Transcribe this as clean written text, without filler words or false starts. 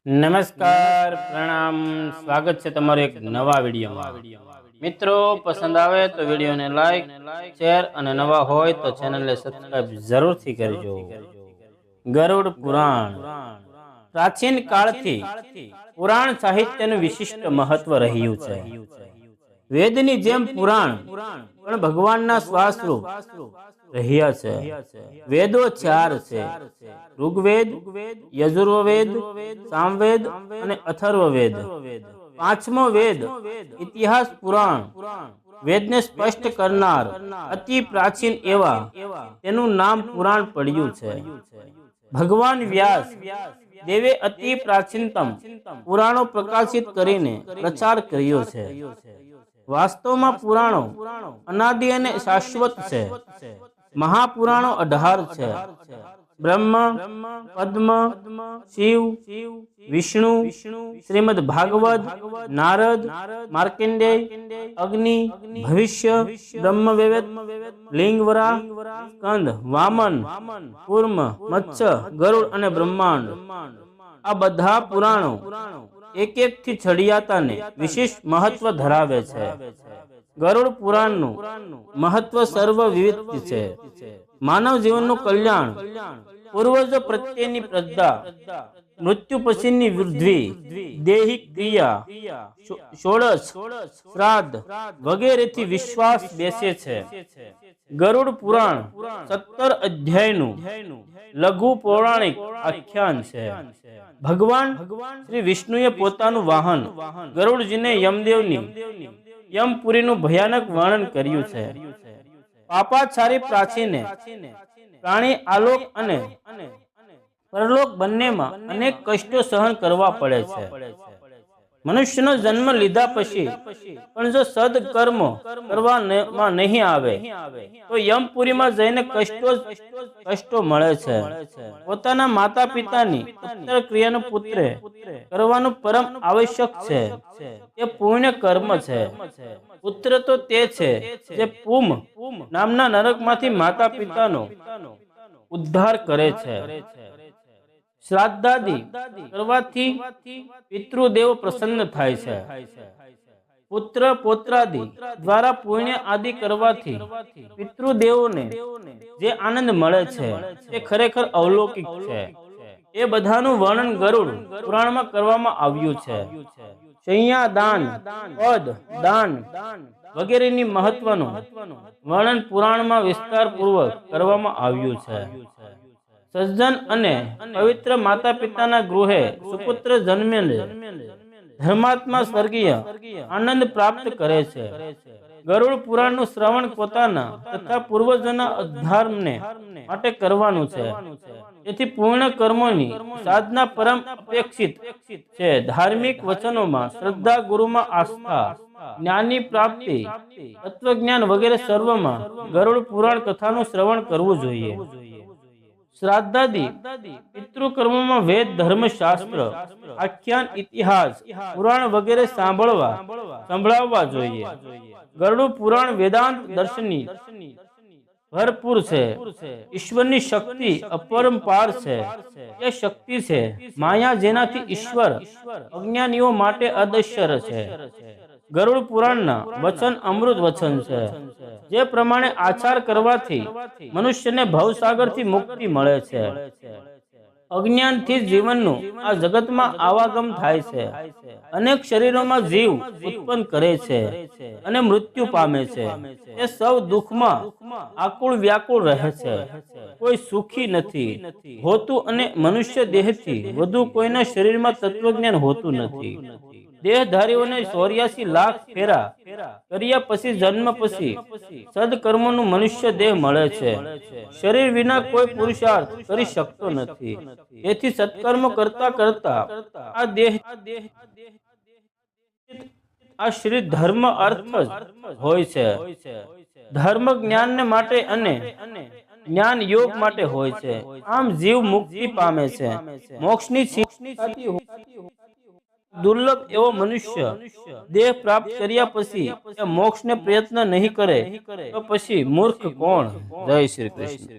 નમસ્કાર, પ્રણામ, સ્વાગત છે તમારો એક નવા વિડીયોમાં। મિત્રો પસંદ આવે તો વિડીયોને લાઈક, શેર અને નવા હોય તો ચેનલને સબસ્ક્રાઇબ જરૂરથી કરજો। ગરુડ પુરાણ પ્રાચીન કાળથી પુરાણ સાહિત્યનું વિશિષ્ટ મહત્વ રહ્યું છે। વેદની જેમ પુરાણ પણ ભગવાનના શ્વાસરૂપ રહ્યા છે। વેદો 4 છે: ઋગ્વેદ, યજુર્વેદ, સામવેદ અને અથર્વવેદ। પાંચમો વેદ ઇતિહાસ પુરાણ વેદને સ્પષ્ટ કરનાર અતિ પ્રાચીન એવા તેનું નામ પુરાણ પડ્યું છે। ભગવાન વ્યાસ દેવે અતિ પ્રાચીનતમ પુરાણો પ્રકાશિત કરીને પ્રચાર કર્યો છે। વાસ્તવમાં પુરાણો અનાદિ અને શાશ્વત છે। મહાપુરાણો 18 છે: બ્રહ્મ, પદ્મ, શિવ, વિષ્ણુ, શ્રીમદ ભાગવત, નારદ, માર્કંડેય, અગ્નિ, ભવિષ્ય, બ્રહ્મવૈવર્ત, લિંગવરાહ, સ્કંદ, વામન, કૂર્મ, મત્સ્ય, ગરુડ અને બ્રહ્માંડ। આ બધા પુરાણો એક થી ચડિયાતાને વિશેષ મહત્વ ધરાવે છે। ગરુડ પુરાણનું મહત્વ સર્વવિદિત છે। માનવ જીવનનું કલ્યાણ, પૂર્વજો પ્રત્યેની શ્રદ્ધા, મૃત્યુ પછીની વૃદ્ધિ, દૈહિક ક્રિયા, ષોડશ, શ્રાદ્ધ વગેરેથી વિશ્વાસ બેસે છે। ગરુડ પુરાણ 17 અધ્યાયનું લઘુ પૌરાણિક આખ્યાન છે। ભગવાન શ્રી વિષ્ણુએ પોતાનું વાહન ગરુડજીને યમદેવની યમપુરીનું ભયાનક વર્ણન કર્યું છે। પાપાચારી પ્રાચીને પ્રાણી આલોક અને પરલોક બંનેમાં અનેક કષ્ટો સહન કરવા પડે છે। મનુષ્યનો જન્મ લીધા પછી પણ જો સદકર્મો કરવામાં નહીં આવે તો યમપુરીમાં જઈને કષ્ટો મળે છે। પોતાના માતા પિતાની ઉત્તર ક્રિયાનું પુત્રે કરવાનું પરમ આવશ્યક છે। તે પુણ્ય કર્મ છે। પુત્ર તો તે છે જે પૂમ નામના નરકમાંથી માતા પિતાનો ઉદ્ધાર કરે છે। શ્રાદ્ધાદિ કરવાથી પિતૃદેવ પ્રસન્ન થાય છે। પુત્ર પૌત્રાદિ દ્વારા પુણ્ય આદિ કરવાથી પિતૃદેવોને જે આનંદ મળે છે તે ખરેખર અલૌકિક છે। એ બધાનું વર્ણન ગરુડ પુરાણમાં કરવામાં આવ્યું છે। શૈયા દાન, પદ દાન વગેરેની મહત્વનું વર્ણન પુરાણમાં વિસ્તારપૂર્વક કરવામાં આવ્યું છે। સજ્જન અને પવિત્ર માતા પિતાના ગૃહે સુપુત્ર જન્મેલ ધર્માત્મા સ્વર્ગીય આનંદ પ્રાપ્ત કરે છે। ગરુડ પુરાણનું શ્રવણ પોતાના તથા પૂર્વજોના ઉદ્ધારને માટે કરવાનું છે। તેથી પૂર્ણ કર્મોની સાધના પરમ અપેક્ષિત છે। ધાર્મિક વચનોમાં શ્રદ્ધા, ગુરુમાં આસ્થા, જ્ઞાનની પ્રાપ્તિ, તત્વજ્ઞાન વગેરે સર્વમાં ગરુડ પુરાણ કથાનું શ્રવણ કરવું જોઈએ। શ્રાદ્ધાદિ પિતૃકર્મોમાં વેદ, ધર્મશાસ્ત્ર, આખ્યાન, ઇતિહાસ પુરાણ વગેરે સંભળાવવા જોઈએ। ગરુડ પુરાણ વેદાંત દર્શનની ભરપૂર છે। ઈશ્વરની શક્તિ અપરંપાર છે। એ શક્તિ છે માયા જેનાથી ઈશ્વર અજ્ઞાનીઓ માટે અદશ્ય છે। ગરુડ પુરાણના વચન અમૃત વચન છે। જે પ્રમાણે આચાર કરવાથી મનુષ્યને ભવસાગરથી મુક્તિ મળે છે। અજ્ઞાનથી જીવનનું આ જગતમાં આવાગમ થાય છે। અનેક શરીરોમાં જીવ ઉત્પન્ન કરે છે અને મૃત્યુ પામે છે। તે સૌ દુઃખમાં આકુળ વ્યાકુળ રહે છે। કોઈ સુખી નથી હોતું અને મનુષ્ય દેહથી વધુ કોઈના શરીરમાં તત્વજ્ઞાન હોતું નથી। દેહધારીઓને 84 લાખ ફેરા કર્યા પછી જન્મ પછી સદકર્મોનું મનુષ્ય દેહ મળે છે। શરીર વિના કોઈ પુરુષાર્થ કરી શકતો નથી। તેથી સત્કર્મ કરતા કરતા આ શ્રી ધર્મ અર્થ જ હોય છે। ધર્મ જ્ઞાન માટે અને જ્ઞાન યોગ માટે હોય છે। આમ જીવ મુક્તિ પામે છે। મોક્ષની દુર્લભ એવો મનુષ્ય દેહ પ્રાપ્ત કર્યા પછી મોક્ષને પ્રયત્ન નહીં કરે તો પછી મૂર્ખ કોણ? જય શ્રી કૃષ્ણ।